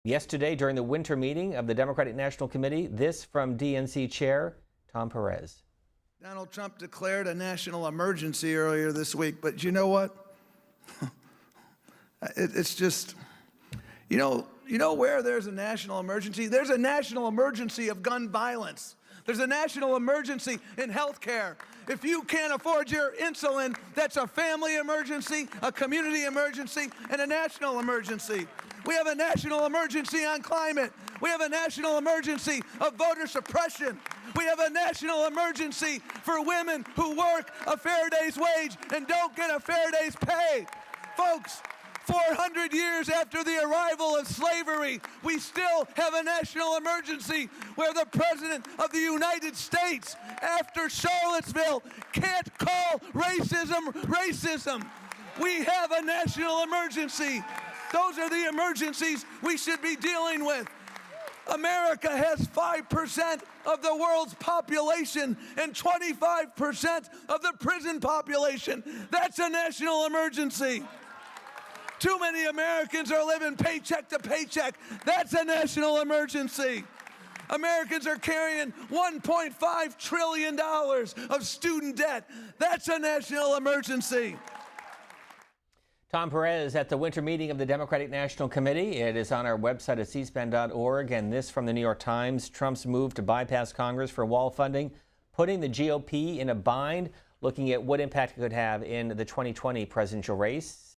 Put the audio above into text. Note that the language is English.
Yesterday, during the winter meeting of the Democratic National Committee, this from DNC Chair Tom Perez. Donald Trump declared a national emergency earlier this week, but you know what? It's just, you know where there's a national emergency? There's a national emergency of gun violence. There's a national emergency in health care. If you can't afford your insulin, that's a family emergency, a community emergency, and a national emergency. We have a national emergency on climate. We have a national emergency of voter suppression. We have a national emergency for women who work a fair day's wage and don't get a fair day's pay. Folks, 400 years after the arrival of slavery, we still have a national emergency where the President of the United States, after Charlottesville, can't call racism racism. We have a national emergency. Those are the emergencies we should be dealing with. America has 5% of the world's population and 25% of the prison population. That's a national emergency. Too many Americans are living paycheck to paycheck. That's a national emergency. Americans are carrying $1.5 trillion of student debt. That's a national emergency. Tom Perez at the winter meeting of the Democratic National Committee. It is on our website at cspan.org. And this from the New York Times: Trump's move to bypass Congress for wall funding, putting the GOP in a bind, looking at what impact it could have in the 2020 presidential race.